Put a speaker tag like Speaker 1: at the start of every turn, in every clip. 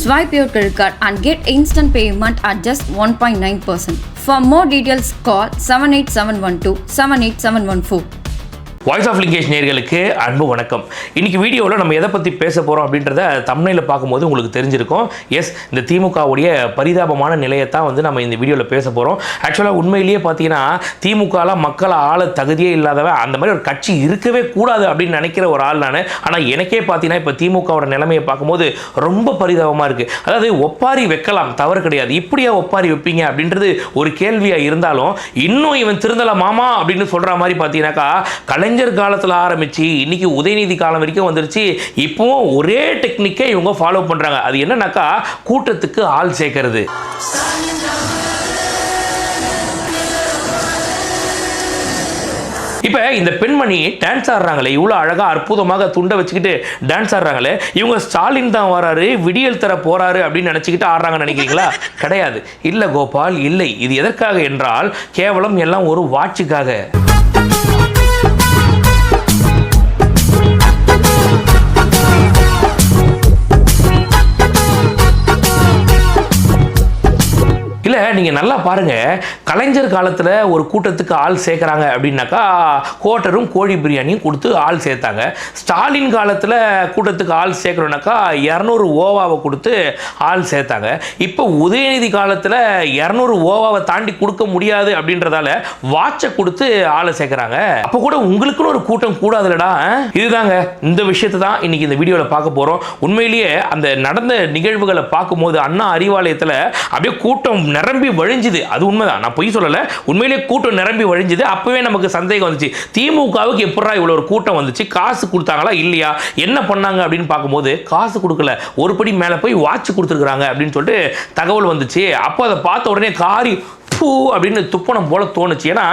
Speaker 1: Swipe your credit card and get instant payment at just 1.9%. For more details, call 78712 78714.
Speaker 2: Voice of Lingesh நேயர்களுக்கு அன்பு வணக்கம். இன்றைக்கி வீடியோவில் நம்ம எதை பற்றி பேச போகிறோம் அப்படின்றத தம்ப்நெயில்ல பார்க்கும்போது உங்களுக்கு தெரிஞ்சிருக்கும். எஸ், இந்த திமுகவுடைய பரிதாபமான நிலையை தான் நம்ம இந்த வீடியோவில் பேச போகிறோம். ஆக்சுவலாக உண்மையிலேயே பார்த்தீங்கன்னா திமுகவில் மக்களை ஆள தகுதியே இல்லாதவன், அந்த மாதிரி ஒரு கட்சி இருக்கவே கூடாது அப்படின்னு நினைக்கிற ஒரு ஆள் நான். ஆனால் எனக்கே பார்த்தீங்கன்னா இப்போ திமுகவோட நிலைமையை பார்க்கும்போது ரொம்ப பரிதாபமாக இருக்குது. அதாவது ஒப்பாரி வைக்கலாம், தவறு கிடையாது. இப்படியா ஒப்பாரி வைப்பீங்க அப்படின்றது ஒரு கேள்வியாக இருந்தாலும், இன்னும் இவன் திருந்தலாமா அப்படின்னு சொல்கிற மாதிரி பார்த்தீங்கன்னாக்கா கலைஞர் காலத்தில் ஆரம்பிச்சு இன்னைக்கு உதயநிதி காலம் வரைக்கும் வந்துருச்சு. இப்பவும் ஒரே டெக்னிக்கை இவங்க ஃபாலோ பண்றாங்க. அது என்னன்னாக்கா கூட்டத்துக்கு ஆள் சேர்க்கிறது. இப்போ இந்த பெண்மணி டான்ஸ் ஆடுறாங்களே, இவ்வளோ அழகாக அற்புதமாக துண்டை வச்சுக்கிட்டு டான்ஸ் ஆடுறாங்களே, இவங்க ஸ்டாலின் தான் வராரு, விடியல் தர போறாரு அப்படின்னு நினச்சிக்கிட்டு ஆடுறாங்கன்னு நினைக்கிறீங்களா? கிடையாது. இல்லை கோபால், இல்லை. இது எதற்காக என்றால் கேவலம் எல்லாம் ஒரு வாட்சுக்காக. இல்லை, நீங்கள் நல்லா பாருங்கள். கலைஞர் காலத்தில் ஒரு கூட்டத்துக்கு ஆள் சேர்க்குறாங்க அப்படின்னாக்கா கோட்டரும் கோழி பிரியாணியும் கொடுத்து ஆள் சேர்த்தாங்க. ஸ்டாலின் காலத்தில் கூட்டத்துக்கு ஆள் சேர்க்குறோன்னாக்கா 200 ஓவாவை கொடுத்து ஆள் சேர்த்தாங்க. இப்போ உதயநிதி காலத்தில் 200 ஓவாவை தாண்டி கொடுக்க முடியாது அப்படின்றதால வாட்சை கொடுத்து ஆளை சேர்க்குறாங்க. அப்போ கூட உங்களுக்குன்னு ஒரு கூட்டம் கூடாதுலடா. இதுதாங்க இந்த விஷயத்தை தான் இன்னைக்கு இந்த வீடியோவில் பார்க்க போகிறோம். உண்மையிலேயே அந்த நடந்த நிகழ்வுகளை பார்க்கும்போது அண்ணா அறிவாலயத்தில் அப்படியே கூட்டம் நிரம்பி வழிஞ்சுது. அது உண்மைதான், நான் பொய் சொல்லலை. உண்மையிலேயே கூட்டம் நிரம்பி வழிஞ்சுது. அப்பவே நமக்கு சந்தேகம் வந்துச்சு, திமுகவுக்கு எப்படா இவ்வளோ ஒரு கூட்டம் வந்துச்சு, காசு கொடுத்தாங்களா இல்லையா, என்ன பண்ணாங்க அப்படின்னு பார்க்கும்போது காசு கொடுக்கல, ஒரு படி மேலே போய் வாட்ச் கொடுத்துருக்குறாங்க அப்படின்னு சொல்லிட்டு தகவல் வந்துச்சு. அப்போ அதை பார்த்த உடனே காரி பூ அப்படின்னு துப்பணம் போல தோணுச்சு. ஏன்னா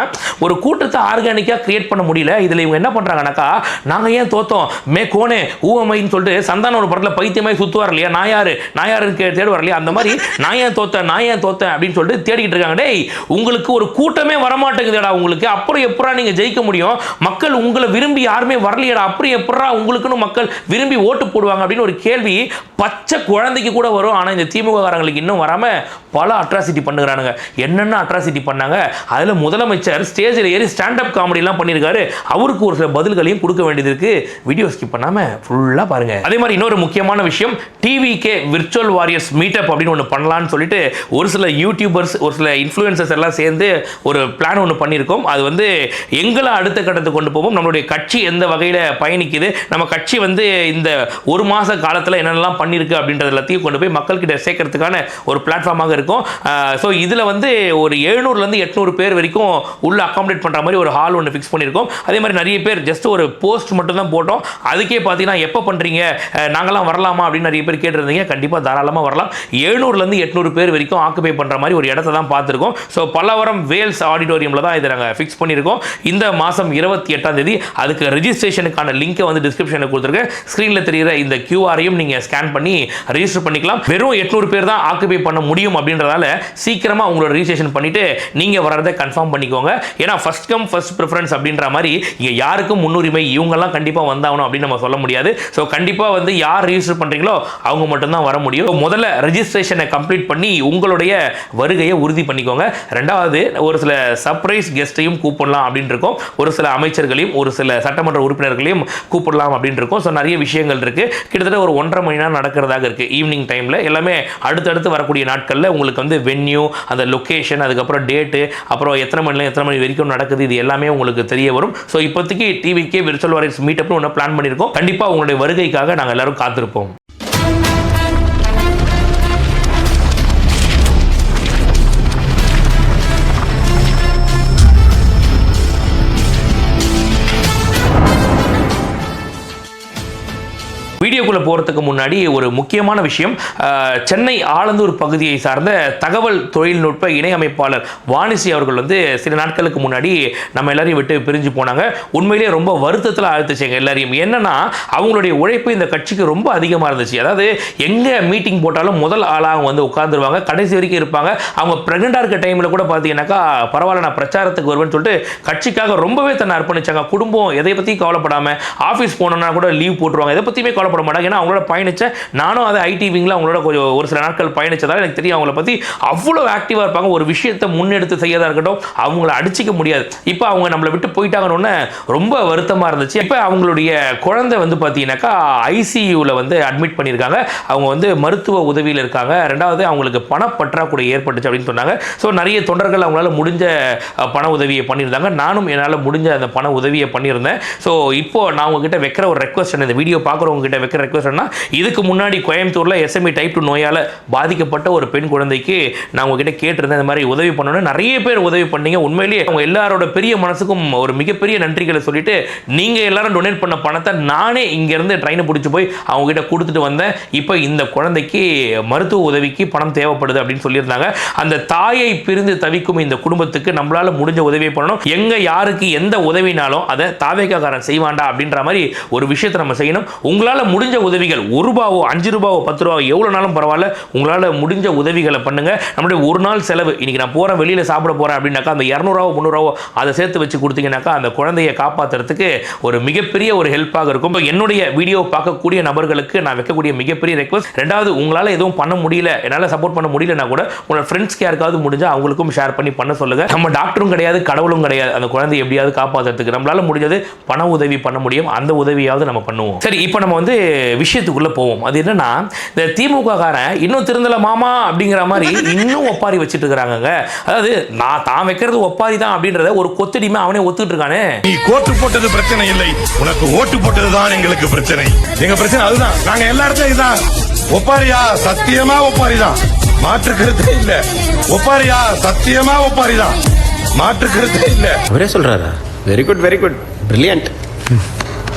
Speaker 2: ஒரு கூட்டத்தை ஆர்கானிக்காக கிரியேட் பண்ண முடியல. இதில் இவங்க என்ன பண்ணுறாங்கனாக்கா, நாங்கள் ஏன் தோத்தோம், மே கோனே ஊமைன்னு சொல்லிட்டு சந்தானம் ஒரு படத்தில் பைத்தியமாய் சுற்றுவார் இல்லையா, நான் யாருக்கு தேடுவார் இல்லையா, அந்த மாதிரி நான் ஏன் தோத்தேன் அப்படின்னு சொல்லிட்டு தேடிக்கிட்டு இருக்காங்க. டேய், உங்களுக்கு ஒரு கூட்டமே வரமாட்டேங்குதுடா உங்களுக்கு, அப்புறம் எப்படா நீங்கள் ஜெயிக்க முடியும்? மக்கள் உங்களை விரும்பி யாருமே வரலையடா, அப்புறம் எப்படா உங்களுக்குன்னு மக்கள் விரும்பி ஓட்டு போடுவாங்க அப்படின்னு ஒரு கேள்வி பச்சை குழந்தைக்கு கூட வரும். ஆனால் இந்த திமுக காரங்களுக்கு இன்னும் வராமல் பல அட்ராசிட்டி பண்ணுறானுங்க. என்னென்ன அட்ராசிட்டி பண்ணாங்க, அதில் முதலமைச்சர் ஸ்டேஜில் ஏறி ஸ்டாண்டப் காமெடிலாம் பண்ணியிருக்காரு. அவருக்கு ஒரு சில பதில்களையும் கொடுக்க வேண்டியது இருக்கு. வீடியோ ஸ்கிப் பண்ணாமல் ஃபுல்லாக பாருங்க. அதே மாதிரி இன்னொரு முக்கியமான விஷயம், டிவிகே விர்ச்சுவல் வாரியர்ஸ் மீட்டப் அப்படின்னு ஒன்று பண்ணலான்னு சொல்லிட்டு ஒரு சில யூடியூபர்ஸ், ஒரு சில இன்ஃப்ளூயன்சர்ஸ் எல்லாம் சேர்ந்து ஒரு பிளான் ஒன்று பண்ணியிருக்கோம். அது எங்களை அடுத்த கட்டத்துக்கு கொண்டு போவோம். நம்மளுடைய கட்சி எந்த வகையில் பயணிக்குது, நம்ம கட்சி இந்த ஒரு மாத காலத்தில் என்னென்னலாம் பண்ணியிருக்கு அப்படின்றது எல்லாத்தையும் கொண்டு போய் மக்கள்கிட்ட சேர்க்கறதுக்கான ஒரு பிளாட்ஃபார்மாக இருக்கும். ஸோ இதில் ஒரு 700லேருந்து 800 பேர் வரைக்கும் உள்ள அகாமடேட் பண்ணுற மாதிரி ஒரு ஹால் ஒன்று ஃபிக்ஸ் பண்ணியிருக்கோம். அதே மாதிரி நிறைய பேர் ஜஸ்ட் ஒரு போஸ்ட் மட்டும் தான் போட்டோம். அதுக்கே பார்த்தீங்கன்னா எப்போ பண்ணுறீங்க, நாங்களாம் வரலாமா அப்படின்னு நிறைய பேர் கேட்டிருந்தீங்க. கண்டிப்பாக தாராளமாக வரலாம். 700லேருந்து 800 பேர் வரைக்கும் ஆக்குபை பண்ணுற மாதிரி ஒரு இடத்த தான் பார்த்துருக்கோம். ஸோ பல்லவரம் வேல்ஸ் ஆடிட்டோரியமில் தான் இதை நாங்கள் ஃபிக்ஸ் பண்ணியிருக்கோம். இந்த மாதம் 28ஆம் தேதி. அதுக்கு ரெஜிஸ்ட்ரேஷனுக்கான லிங்கை டிஸ்கிரிப்ஷனில் கொடுத்துருக்கேன். ஸ்க்ரீனில் தெரிகிற இந்த கியூஆரையும் நீங்கள் ஸ்கேன் பண்ணி ரெஜிஸ்டர் பண்ணிக்கலாம். வெறும் 800 பேர் தான் ஆக்குபை பண்ண முடியும் அப்படின்றதால சீக்கிரமாக உங்களோட ரிஜிஸ்ட்ரேஷன் பண்ணிட்டு நீங்க வரதை கன்ஃபார்ம் பண்ணிக்கோங்க. ஏன்னா ஃபர்ஸ்ட் கம் ஃபர்ஸ்ட் ப்ரிஃபரன்ஸ் அப்படின்ற மாதிரி இங்க யாருக்கும் முன்னுரிமை, இவங்கெல்லாம் கண்டிப்பாக வந்தாகணும் அப்படின்னு நம்ம சொல்ல முடியாது. ஸோ கண்டிப்பாக யார் ரெஜிஸ்டர் பண்றீங்களோ அவங்க மட்டும்தான் வர முடியும். முதல்ல ரெஜிஸ்ட்ரேஷனை கம்ப்ளீட் பண்ணி உங்களுடைய வருகையை உறுதி பண்ணிக்கோங்க. ரெண்டாவது, ஒரு சில சர்ப்ரைஸ் கெஸ்ட்டையும் கூப்பிடலாம் அப்படின்னு இருக்கோம். ஒரு சில அமைச்சர்களையும் ஒரு சில சட்டமன்ற உறுப்பினர்களையும் கூப்பிடலாம் அப்படின்னு இருக்கோம். ஸோ நிறைய விஷயங்கள் இருக்கு. கிட்டத்தட்ட ஒரு 1.5 மணி நேரம் நடக்கிறதாக இருக்கு. ஈவினிங் டைம்ல எல்லாமே அடுத்தடுத்து வரக்கூடிய நாட்களில் உங்களுக்கு வென்யூ, அந்த லொக்கேஷன், அதுக்கப்புறம் டேட்டு, அப்புறம் எத்தனை மணி வரைக்கும் நடக்குது, இது எல்லாமே உங்களுக்கு தெரிய வரும். ஸோ இப்போதைக்கு டிவிகே விர்ச்சுவல் வாரியர்ஸ் மீட்டப்னு ஒன்று பிளான் பண்ணியிருக்கோம். கண்டிப்பாக உங்களுடைய வருகைக்காக நாங்கள் எல்லாரும் காத்திருப்போம். வீடியோக்குள்ளே போகிறதுக்கு முன்னாடி ஒரு முக்கியமான விஷயம், சென்னை ஆலந்தூர் பகுதியை சார்ந்த தகவல் தொழில்நுட்ப இணை அமைப்பாளர் வாணிசி அவர்கள் சில நாட்களுக்கு முன்னாடி நம்ம எல்லாரையும் விட்டு பிரிஞ்சு போனாங்க. உண்மையிலேயே ரொம்ப வருத்தத்தில் ஆழ்த்துச்சுங்க எல்லாரையும். என்னன்னா அவங்களுடைய உழைப்பு இந்த கட்சிக்கு ரொம்ப அதிகமாக இருந்துச்சு. அதாவது எங்கே மீட்டிங் போட்டாலும் முதல் ஆளாக அவங்க உட்காந்துருவாங்க, கடைசி வரைக்கும் இருப்பாங்க. அவங்க ப்ரெக்னெண்ட்டாக இருக்க டைமில் கூட பார்த்தீங்கன்னாக்கா பரவாயில்ல நான் பிரச்சாரத்துக்கு வருவேன்னு சொல்லிட்டு கட்சிக்காக ரொம்பவே தன்னை அர்ப்பணிச்சாங்க. குடும்பம் எதை பற்றியும் கவலைப்படாமல், ஆஃபீஸ் போனோன்னா கூட லீவ் போட்டுருவாங்க, எதை பற்றியுமே கவலைப்பட மாட்டாங்க. ஏன்னா அவங்களோட பயணிச்ச நானும் அதை ஐடி விங்கில் அவங்களோட கொஞ்சம் ஒரு சில நாட்கள் பயணிச்சதால எனக்கு தெரியும் அவங்கள பற்றி அவ்வளோ ஆக்டிவாக இருப்பாங்க. ஒரு விஷயத்தை முன்னெடுத்து செய்யறதா இருக்கட்டும், அவங்கள அடிச்சிக்க முடியாது. இப்போ அவங்க நம்மளை விட்டு போயிட்டாங்கன்னு ரொம்ப வருத்தமாக இருந்துச்சு. இப்போ அவங்களுடைய குழந்தை வந்து பார்த்தீங்கன்னாக்கா ஐசியூவில் வந்து அட்மிட் பண்ணியிருக்காங்க. அவங்க வந்து மருத்துவ உதவியில் இருக்காங்க. ரெண்டாவது அவங்களுக்கு பணப்பற்றாக்குறை ஏற்பட்டுச்சு அப்படின்னு சொன்னாங்க. ஸோ நிறைய தொண்டர்கள் அவங்களால முடிஞ்ச பண உதவியை பண்ணியிருந்தாங்க. நானும் என்னால் முடிஞ்ச அந்த பண உதவியை பண்ணியிருந்தேன். ஸோ இப்போ நான் உங்ககிட்ட வைக்கிற ஒரு ரெக்வஸ்ட், இந்த வீடியோ பார்க்குறவங்க கிட்ட வைக்கிற ரெக்வஸ்ட்னா, இதுக்கு முன்னாடி கோயம்புத்தூரில் எஸ்எம்இ டைப் 2 நோயால் பாதிக்கப்பட்ட ஒரு பெண் குழந்தைக்கு நான் உங்ககிட்ட கேட்டிருந்தேன் இந்த மாதிரி உதவி பண்ணணும்னு. நிறைய பேர் உதவி பண்ணீங்க. உண்மையிலேயே அவங்க எல்லாரோட பெரிய மனசுக்கும் ஒரு மிகப்பெரிய நன்றிகளை சொல்லிட்டு, நீங்கள் எல்லாரும் டொனேட் பண்ண பணத்தை நானே இங்கேருந்து ட்ரெயினை பிடிச்சி போய் அவங்க கிட்ட கொடுத்துட்டு வந்தேன். இப்போ இந்த குழந்தைக்கு மருத்துவ உதவிக்கு பணம் தேவைப்படுது அப்படின்னு சொல்லியிருந்தாங்க. அந்த தாயை பிரிந்து தவிக்கும் இந்த குடும்பத்துக்கு நம்மளால முடிஞ்ச உதவியை பண்ணணும். எங்க யாருக்கு எந்த உதவினாலும் அதை தாவேக்காரன் செய்வாண்டா அப்படின்ற மாதிரி ஒரு விஷயத்தை நம்ம செய்யணும். உங்களால முடிஞ்ச உதவிகள், 1 ரூபாவோ 5 ரூபாவோ 10 ரூபாவோ எவ்வளவு நாளும் பரவாயில்ல, உங்களால முடிஞ்ச உதவிகளை பண்ணுங்க. நம்மளுடைய ஒரு நாள் செலவு, இன்னைக்கு நான் போறேன் வெளியில சாப்பிட போறேன் அப்படின்னாக்கா அந்த 200 300 அதை சேர்த்து வச்சு கொடுத்தீங்கன்னாக்கா அந்த குழந்தையை காப்பாற்றுறதுக்கு ஒரு மிகப்பெரிய ஒரு ஹெல்ப்பாக இருக்கும். என்னுடைய வீடியோ பார்க்கக்கூடிய நபர்களுக்கு நான் வைக்கக்கூடிய மிகப்பெரிய ரெக்வஸ்ட், ரெண்டாவது உங்களால் எதுவும் பண்ண முடியல, என்னால் சப்போர்ட் பண்ண முடியலன்னா கூட உங்களோட ஃப்ரெண்ட்ஸ்க்கு யாருக்காவது முடிஞ்சா அவங்களுக்கும் ஷேர் பண்ணி பண்ண சொல்லுங்க. நம்ம டாக்டரும் கிடையாது, கடவுளும் கிடையாது, அந்த குழந்தையை எப்படியாவது காப்பாற்றுறதுக்கு நம்மளால முடிஞ்சது பண உதவி பண்ண முடியும். அந்த உதவியாவது நம்ம பண்ணுவோம். சரி, இப்போ நம்ம வந்து விஷயத்துக்குள்ள போவோம். அது என்னன்னா, இந்த திமுக காரன் இன்னும் திருந்தல மாமா அப்படிங்கிற மாதிரி இன்னும் ஒப்பாரி வச்சுட்டு இருக்காங்க. அதாவது நான் தான் வைக்கிறது ஒப்பாரி தான் அப்படின்றத ஒரு கொத்தடிமை அவனே ஒத்துட்டு இருக்கானே.
Speaker 3: நீ கோட்டு போட்டது பிரச்சனை இல்லை, உனக்கு ஓட்டு போட்டதுதான் எங்களுக்கு பிரச்சனை. எங்க பிரச்சனை அதுதான். நாங்க எல்லா இடத்துலயும் இதுதான். ஒப்பாரியா? சத்தியமா ஒப்பாரிதான், மாற்று கருத்தே இல்ல. ஒப்பாரியா? சத்தியமா ஒப்பாரிதான், மாற்று கருத்தே இல்ல.
Speaker 4: அவரே சொல்றாரா? Very good, very good, brilliant.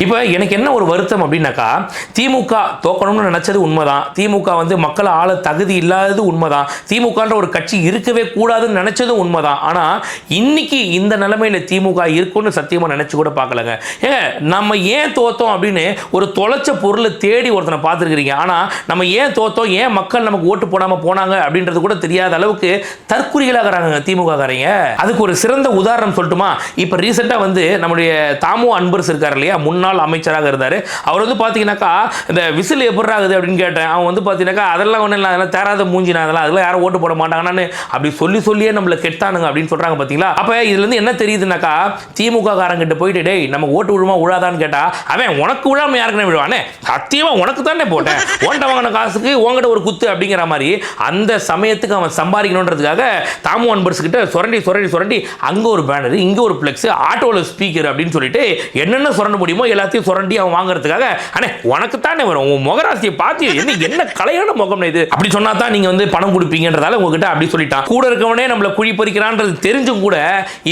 Speaker 2: இப்போ எனக்கு என்ன ஒரு வருத்தம் அப்படின்னாக்கா, திமுக தோக்கணும்னு நினச்சது உண்மைதான். திமுக வந்து மக்களை ஆள தகுதி இல்லாதது உண்மைதான். திமுகன்ற ஒரு கட்சி இருக்கவே கூடாதுன்னு நினச்சதும் உண்மைதான். ஆனால் இன்னைக்கு இந்த நிலைமையில் திமுக இருக்குன்னு சத்தியமாக நினச்சி கூட பார்க்கலங்க. ஏங்க, நம்ம ஏன் தோத்தோம் அப்படின்னு ஒரு தொலைச்ச பொருளை தேடி ஒருத்தனை பார்த்துருக்கிறீங்க. ஆனால் நம்ம ஏன் தோத்தோம், ஏன் மக்கள் நமக்கு ஓட்டு போடாமல் போனாங்க அப்படின்றது கூட தெரியாத அளவுக்கு தற்குறிகளாகிறாங்க திமுக காரங்க. அதுக்கு ஒரு சிறந்த உதாரணம் சொல்லட்டுமா? இப்போ ரீசெண்டாக வந்து நம்முடைய தாமோ அன்பர்ஸ் இருக்கார் இல்லையா, முன்னாள் அமைச்சராக இருந்தார். அவர் வந்து பார்த்தீங்கன்னாக்கா இந்த விசில் எப்படி ஆகுது அப்படின்னு கேட்டேன். அவன் வந்து பார்த்தீங்கன்னாக்கா அதெல்லாம் ஒன்றும் இல்லை, அதெல்லாம் தேராத மூஞ்சினா, அதெல்லாம் யாரும் ஓட்டு போட மாட்டாங்கன்னு அப்படி சொல்லியே நம்மளை கெட்டானுங்க அப்படின்னு சொல்கிறாங்க பார்த்தீங்களா. அப்போ இதுலேருந்து என்ன தெரியுதுனாக்கா, திமுக காரங்கிட்ட போயிட்டு டேய் நம்ம ஓட்டு விழுமா விழாதான்னு கேட்டால் அவன் உனக்கு விழாமல் யாருக்குன்னு விழுவானே, சத்தியமாக உனக்கு தானே போட்டேன், ஓட்ட வாங்கின காசுக்கு உங்ககிட்ட ஒரு குத்து அப்படிங்கிற மாதிரி அந்த சமயத்துக்கு அவன் சம்பாதிக்கணுன்றதுக்காக தாமோ அன்பர்ஸ் கிட்ட சுரண்டி அங்கே ஒரு பேனர், இங்கே ஒரு ஃப்ளெக்ஸ், ஆட்டோவில் ஸ்பீக்கர் அப்படின்னு சொல்லிட்டு என்னென்ன சுரண்ட முடியுமோ எல்லாத்தையும் சுரண்டி அவன் வாங்குறதுக்காக, அண்ணே உனக்கு தானே வரும், உன் முகராசியை பார்த்து என்ன கலையான முகம் இது அப்படி சொன்னா தான் நீங்க வந்து பணம் கொடுப்பீங்கன்றதால உங்ககிட்ட அப்படி சொல்லிட்டான். கூட இருக்கவனே நம்மள குழி பறிக்கிறான்றது தெரிஞ்சும் கூட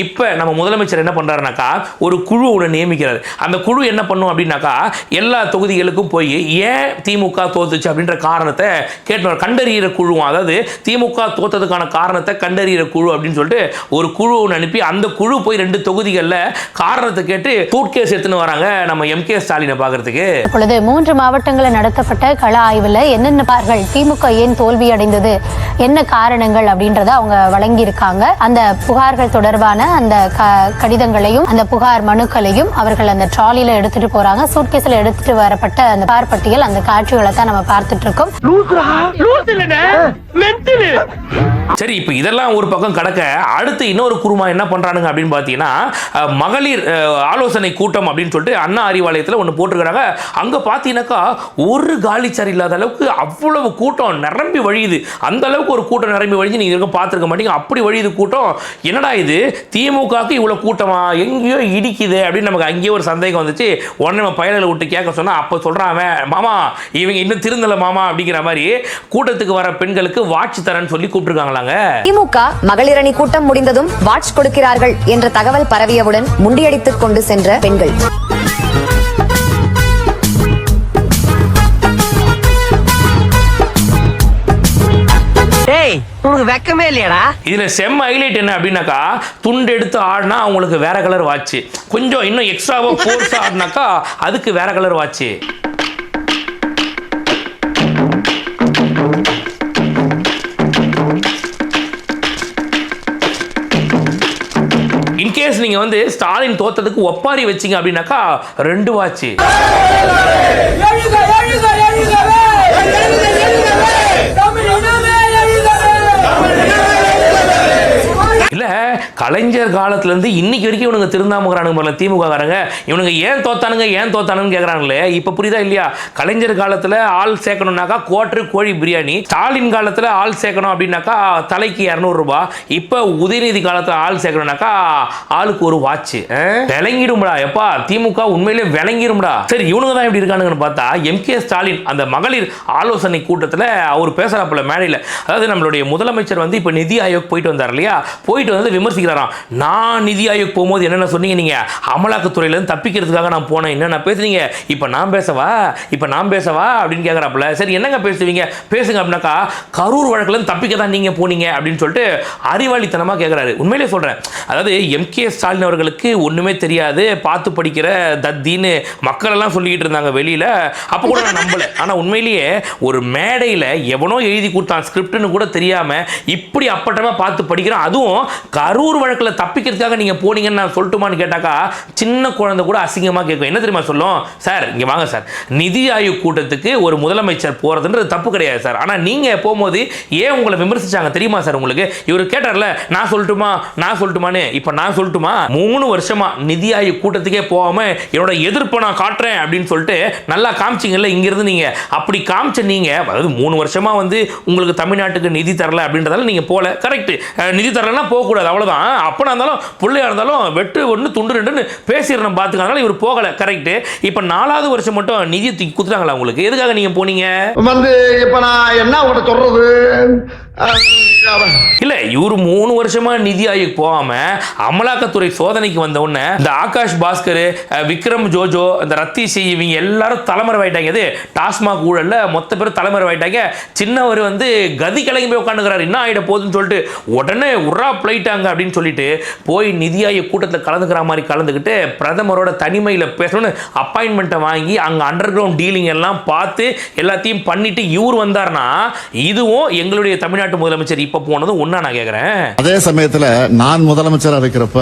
Speaker 2: இப்ப நம்ம முதலமைச்சர் என்ன பண்றாருனாக்கா, ஒரு குழு ஒன்று நியமிக்கிறார். அந்த குழு என்ன பண்ணும் அப்படின்னாக்கா, எல்லா தொகுதிகளுக்கும் போய் ஏன் திமுக தோத்துச்சு அப்படின்ற காரணத்தை கேட்டு கண்டறிகிற குழு, அதாவது திமுக தோத்ததுக்கான காரணத்தை கண்டறிகிற குழு அப்படின்னு சொல்லிட்டு ஒரு குழு அனுப்பி அந்த குழு போய் 2 தொகுதிகளில் காரணத்தை கேட்டு சூட்கேஸ் எடுத்துன்னு வராங்க நம்ம எம்கே ஸ்டாலினை பார்க்கறதுக்கு.
Speaker 5: இப்பொழுது 3 மாவட்டங்களில் நடத்தப்பட்ட கள ஆய்வில் என்னென்ன திமுக ஏன் தோல்வி அடைந்தது, என்ன காரணங்கள் அப்படின்றத அவங்க வழங்கியிருக்காங்க. அந்த புகார்கள் தொடர்பான அந்த கடிதங்களையும் அந்த புகார் மனுக்களையும் அவர்கள் அந்த ட்ராலியில எடுத்துட்டு போறாங்க. சூட்கேஸ்ல எடுத்துட்டு வரப்பட்ட அந்த புகார் பட்டியல், அந்த காட்சிகளை தான் நம்ம பார்த்துட்டு இருக்கோம்.
Speaker 2: சரி, இப்போ இதெல்லாம் ஒரு பக்கம் கடக்க, அடுத்து இன்னொரு குருமா என்ன பண்றானுங்க அப்படின்னு பார்த்தீங்கன்னா, மகளிர் ஆலோசனை கூட்டம் அப்படின்னு சொல்லிட்டு அண்ணா அறிவாலயத்தில் ஒன்று போட்டிருக்கிறாங்க. அங்கே பார்த்தீங்கன்னாக்கா ஒரு காலிச்சார் இல்லாத அளவுக்கு அவ்வளவு கூட்டம் நிரம்பி வழியுது. அந்த அளவுக்கு ஒரு கூட்டம் நிரம்பி வழிஞ்சு நீங்கள் பார்த்துருக்க மாட்டீங்க, அப்படி வழியுது கூட்டம். என்னடா இது, திமுகவுக்கு இவ்வளோ கூட்டமா, எங்கேயோ இடிக்குது அப்படின்னு நமக்கு அங்கேயே ஒரு சந்தேகம் வந்துச்சு. உடனே நம்ம பயணிகளை விட்டு கேட்க சொன்னால் அப்போ சொல்கிறான் மாமா இவங்க இன்னும் திருந்தலை மாமா அப்படிங்கிற மாதிரி கூட்டத்துக்கு வர பெண்களுக்கு வாட்ச் தரேன்னு சொல்லி கூப்பிட்டுருக்காங்களாங்க.
Speaker 6: திமுக மகளிரணி கூட்டம் முடிந்ததும் வாட்ச் கொடுக்கிறார்கள் என்ற தகவல் பரவியவுடன் முண்டியடித்துக் கொண்டு சென்ற பெண்கள்.
Speaker 7: வெக்கமே இல்லையடா.
Speaker 2: இதுல செம்ம ஹைலைட் என்ன அப்படின்னாக்கா, துண்டு எடுத்து ஆடினா அவங்களுக்கு வேற கலர் வாட்ச், கொஞ்சம் இன்னும் எக்ஸ்ட்ராவா ஃபோர்ஸா ஆடினாக்கா அதுக்கு வேற கலர் வாட்ச். இன்கேஸ் நீங்க வந்து ஸ்டாலின் தோத்ததுக்கு ஒப்பாரி வச்சீங்க அப்படின்னாக்கா 2 வாட்ச். இல்ல கலைஞர் காலத்துல இருந்து இன்னைக்கு வரைக்கும் இவனுங்க திருந்தாமக்கிறானுங்க திமுக காரங்க. இவனுங்க ஏன் தோத்தானுங்க கேக்குறாங்களே. இப்ப புரியுதா இல்லையா? கலைஞர் காலத்துல ஆள் சேர்க்கணும்னாக்கா கோட்டரு கோழி பிரியாணி, ஸ்டாலின் காலத்துல ஆள் சேர்க்கணும் அப்படின்னாக்கா தலைக்கு 200 ரூபாய், இப்ப உதயநிதி காலத்துல ஆள் சேர்க்கணும்னாக்கா ஆளுக்கு ஒரு வாட்ச். விளங்கிடும்டா எப்பா, திமுக உண்மையிலே விளங்கிடும்டா. சரி, இவனுங்க தான் எப்படி இருக்கானுங்கன்னு பார்த்தா MK ஸ்டாலின் அந்த மகளிர் ஆலோசனை கூட்டத்தில் அவர் பேசுறாப்புல மேடையில், அதாவது நம்மளுடைய முதலமைச்சர் வந்து இப்போ நிதி ஆயோக் போயிட்டு வந்தார் இல்லையா, போயிட்டு வந்து விமர்சிக்கிறாராம். நான் நிதி ஆயோக் போகும்போது என்னென்ன சொன்னீங்க, நீங்க அமலாக்கத்துறையிலேருந்து தப்பிக்கிறதுக்காக நான் போனேன், என்னென்ன பேசுனீங்க, இப்போ நான் பேசவா அப்படின்னு கேட்குறாப்புல. சரி, என்னங்க பேசுவீங்க, பேசுங்க அப்படின்னாக்கா கரூர் வழக்குலேருந்து தப்பிக்க தான் நீங்கள் போனீங்க அப்படின்னு சொல்லிட்டு அறிவாளித்தனமாக கேட்குறாரு. உண்மையிலே சொல்கிறேன், அதாவது MK ஸ்டாலின் அவர்களுக்கு ஒன்றுமே தெரியாது, பார்த்து படிக்கிற தத்தின்னு மக்கள் எல்லாம் சொல்லிக்கிட்டு இருந்தாங்க வெளியில். அப்போ கூட நான் நம்பலை. ஆனால் உண்மையிலேயே ஒரு மேடையில் எவனோ எழுதி கொடுத்தான் ஸ்கிரிப்ட்னு கூட தெரியாமல் இப்படி அப்பட்டமாக பார்த்து படிக்கிறோம். அதுவும் கரூர் வழக்கில் தப்பிக்கிறதுக்காக நீங்கள் போனீங்கன்னு நான் சொல்லட்டுமான்னு கேட்டாக்கா சின்ன குழந்தை கூட அசிங்கமாக கேட்கும். என்ன தெரியுமா சொல்லும், சார் இங்கே வாங்க சார், நிதி ஆயோக் கூட்டத்துக்கு ஒரு முதலமைச்சர் போகிறதுன்றது தப்பு கிடையாது சார், ஆனால் நீங்கள் போகும்போது ஏன் உங்களை விமர்சிச்சாங்க தெரியுமா சார் உங்களுக்கு? இவர் கேட்டார்ல, நான் சொல்லட்டுமான்னு. இப்போ நான் சொல்லட்டுமா, 3 வருஷமா நிதி ஆயோக் கூட்டத்துக்கே போகாமல் என்னோட எதிர்ப்பை நான் காட்டுறேன் அப்படின்னு சொல்லிட்டு நல்லா காமிச்சிங்கல்ல இங்கிருந்து. நீங்கள் அப்படி காமிச்ச நீங்கள், அதாவது 3 வருஷமா வந்து உங்களுக்கு தமிழ்நாட்டுக்கு நிதி தரல அப்படின்றதால நீங்கள் போகல, கரெக்ட், நிதி தரலன்னா போகக்கூடாது, அவ்வளோதான். அப்பனா இருந்தாலும் பிள்ளையா இருந்தாலும் வெட்டு 1 துண்டு 2ன்னு பேசிடணும் பார்த்துக்கிறதுனால இவர் போகலை, கரெக்ட். இப்போ 4வது வருஷம் மட்டும் நிதி தூக்கி கொடுத்துட்டாங்களா உங்களுக்கு? எதுக்காக நீங்கள் போனீங்க
Speaker 7: வந்து? இப்போ நான் என்ன உங்கள்கிட்ட சொல்றது?
Speaker 2: இல்ல, இவரு 3 வருஷமா நிதி ஆயோக் போகாம அமலாக்கத்துறை சோதனைக்கு வந்த உடனே இந்த ஆகாஷ் பாஸ்கர், விக்ரம் ஜோஜோ, இந்த ரத்தீஷ் இவங்க எல்லாரும் தலைமறைவாயிட்டாங்க. இது டாஸ்மாக் ஊழல்ல மொத்த பேர் தலைமறைவாயிட்டாங்க. சின்னவர் வந்து கதி கிளம்பி போய் உட்காந்துக்கிறாரு, என்ன ஆயிட போகுதுன்னு சொல்லிட்டு உடனே உரா பிளைட்டாங்க அப்படின்னு சொல்லிட்டு போய் நிதி ஆயோக் கூட்டத்தில் கலந்துக்கிற மாதிரி கலந்துக்கிட்டு பிரதமரோட தனிமையில் பேசணும்னு அப்பாயின்மெண்ட்டை வாங்கி அங்கே அண்டர் கிரவுண்ட் டீலிங் எல்லாம் பார்த்து எல்லாத்தையும் பண்ணிட்டு இவர் வந்தார்னா, இதுவும் எங்களுடைய தமிழ்நாட்டு முதலமைச்சர் இப்ப போனது ஒண்ணா நான் கேக்குறேன்.
Speaker 8: அதே சமயத்துல நான் முதலமைச்சரா இருக்கிறப்ப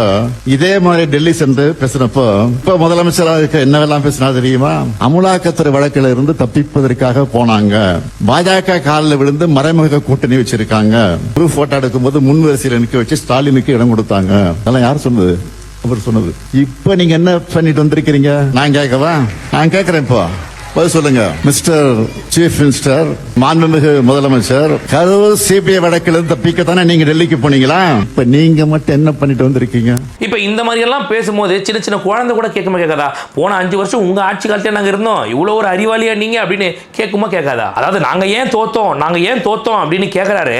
Speaker 8: இதே மாதிரி டெல்லி சென்று பேசினப்போ இப்ப முதலமைச்சரா இருக்க என்னவெல்லாம் பேசினா தெரியுமா? அமலாக்கத்துறை வழக்கில் இருந்து தப்பிப்பதற்காக போனாங்க, பாஜக காலில் விழுந்து மறைமுக கூட்டணி வச்சிருக்காங்க, குரூப் போட்டோ எடுக்கும்போது முன் வரிசையில் நிக்க வச்சு ஸ்டாலினுக்கு இடம் கொடுத்தாங்க. அதெல்லாம் யார் சொன்னது? அவர் சொன்னது. இப்ப நீங்க என்ன பண்ணிட்டு வந்திருக்கிறீங்க? நான் கேட்கவா? நான் கேட்கிறேன். இப்போ பதில் சொல்லுங்க. மிஸ்டர் சீஃப் மினிஸ்டர், மாண்புமிகு முதலமைச்சர், கரூர் சிபிஐ வழக்கில் தப்பிக்கத்தானே நீங்க டெல்லிக்கு போனீங்களா? இப்ப நீங்க மட்டும் என்ன பண்ணிட்டு வந்திருக்கீங்க?
Speaker 2: இப்ப இந்த மாதிரி எல்லாம் பேசும்போது சின்ன சின்ன குழந்தை கூட கேட்குமா கேட்காதா? போன 5 வருஷம் உங்க ஆட்சி காலத்துல நாங்க இருந்தோம், இவ்வளவு ஒரு அறிவாளியா நீங்க அப்படின்னு கேட்குமா கேட்காதா? அதாவது நாங்க ஏன் தோத்தோம் அப்படின்னு கேட்கிறாரு.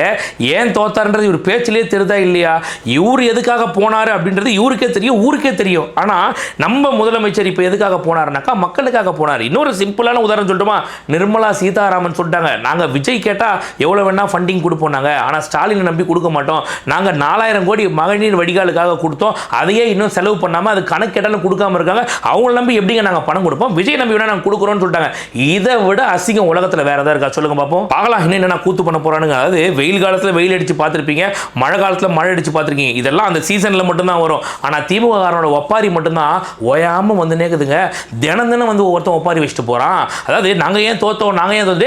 Speaker 2: ஏன் தோத்தாருன்றது இவர் பேச்சிலே தெரியுதா இல்லையா? இவர் எதுக்காக போனாரு அப்படின்றது இவருக்கே தெரியும், ஊருக்கே தெரியும். ஆனா நம்ம முதலமைச்சர் இப்ப எதுக்காக போனாருனாக்கா மக்களுக்காக போனார். இன்னொரு சிம்பிளான உதாரணம் சொல்லட்டுமா? நிர்மலா சீதாராமன் சொல்லிட்டாங்க, நாங்க விஜய் கேட்டா எவ்வளவு வேணா ஃபண்டிங் கொடுப்போம் நாங்க, ஆனா ஸ்டாலினை நம்பி கொடுக்க மாட்டோம். நாங்க 4000 கோடி மகளிர் வடிகாலுக்காக கொடுத்தோம், அதையே இன்னும் செலவு பண்ணாம அது கணக்கு கேட்டாலும் கொடுக்காம இருக்காங்க. அவங்கள நம்பி எப்படிங்க நாங்க பணம் கொடுப்போம்? விஜய் நம்பி வேணா நாங்க கொடுக்குறோம்னு சொல்லிட்டாங்க. இதை விட அசிங்கம் உலகத்துல வேற ஏதாவது இருக்கா? சொல்லுங்க பாப்போம். பார்க்கலாம் இன்னும் என்ன கூத்து பண்ண போறானுங்க. அதாவது வெயில் காலத்துல வெயில் அடிச்சு பார்த்திருப்பீங்க, மழை காலத்துல மழை அடிச்சு பார்த்திருக்கீங்க. இதெல்லாம் அந்த சீசன்ல மட்டும் தான் வரும். ஆனா திமுக காரனோட ஒப்பாரி மட்டும்தான் ஓயாம வந்து நேக்குதுங்க. தினம் வந்து ஒருத்தன் ஒப்பாரி வச்சுட்டு போறான். அதாவது நாங்க ஏன் தோத்தோம்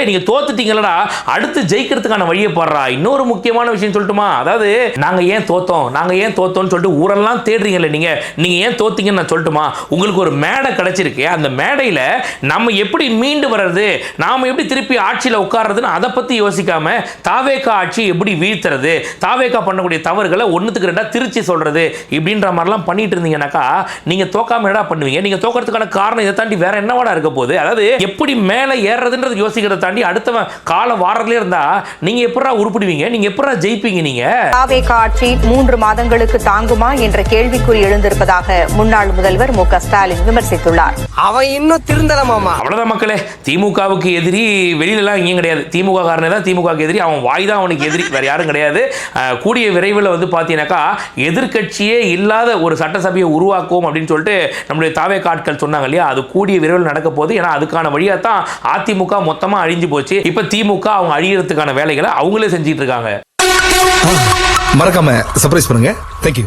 Speaker 2: நீங்க தோத்துட்டீங்களடா, அடுத்து ஜெயிக்கிறதுக்கான வழியை பாடுறா. இன்னொரு முக்கியமான விஷயம் சொல்லட்டுமா? அதாவது நாங்க ஏன் தோத்தோம்னு சொல்லிட்டு ஊரெல்லாம் தேடுறீங்கல்ல, நீங்க ஏன் தோத்தீங்கன்னு நான் சொல்லட்டுமா? உங்களுக்கு ஒரு மேடை கிடைச்சிருக்கு, அந்த மேடையில நம்ம எப்படி மீண்டு வர்றது, நாம எப்படி திருப்பி ஆட்சியில உட்கார்றதுன்னு அதை பத்தி யோசிக்காம தாவேகா ஆட்சி எப்படி வீழ்த்துறது, தாவேகா பண்ணக்கூடிய தவறுகளை 1க்கு 2 திருச்சி சொல்றது, இப்படின்ற மாதிரிலாம் பண்ணிட்டு இருந்தீங்கன்னாக்கா நீங்க தோக்காம என்னடா பண்ணுவீங்க? நீங்க தோக்கிறதுக்கான காரணம் இதை தாண்டி வேற என்னவாடா இருக்க போகுது? அதாவது எப்படி மேலே ஏறதுன்றது யோசிக்கிறத தாண்டி அடுத்தவன் கால வாரத்திலே இருந்தா நீங்க எப்படா உருப்பிடுவீங்க? நீங்க எப்படா ஜெயிப்பீங்க? நீங்க
Speaker 9: தாவேகா ஆட்சி 3 மாதங்களுக்கு தாங்குமா என்ற கேள்விக்குறி எழுந்திருப்பதாக முன்னாள் முதல்வர் மு.க. ஸ்டாலின் விமர்சித்துள்ளார்.
Speaker 7: அவன் இன்னும் திருந்தலமாமா.
Speaker 2: அவ்வளவுதான் மக்களே, திமுகவுக்கு எதிரி வெளியில எல்லாம் இங்கேயும் கிடையாது. திமுக காரனே தான் திமுகவுக்கு எதிரி, அவன் வாய் தான் அவனுக்கு எதிரி, வேற யாரும் கிடையாது. கூடிய விரைவில் வந்து பாத்தீங்கன்னாக்கா எதிர்கட்சியே இல்லாத ஒரு சட்டசபையை உருவாக்குவோம் அப்படின்னு சொல்லிட்டு நம்முடைய தாவேகா ஆட்கள் சொன்னாங்க இல்லையா, அது கூடிய விரைவில் நடக்க போகுது. ஏன்னா அதுக்கான வழியா தான் அதிமுக மொத்தமா அழிஞ்சு போச்சு. இப்ப திமுக அவங்க அழியறதுக்கான வேலைகளை அவங்களே செஞ்சிட்டு இருக்காங்க.
Speaker 3: மறக்காம சர்ப்ரைஸ் பண்ணுங்க. தேங்க்யூ.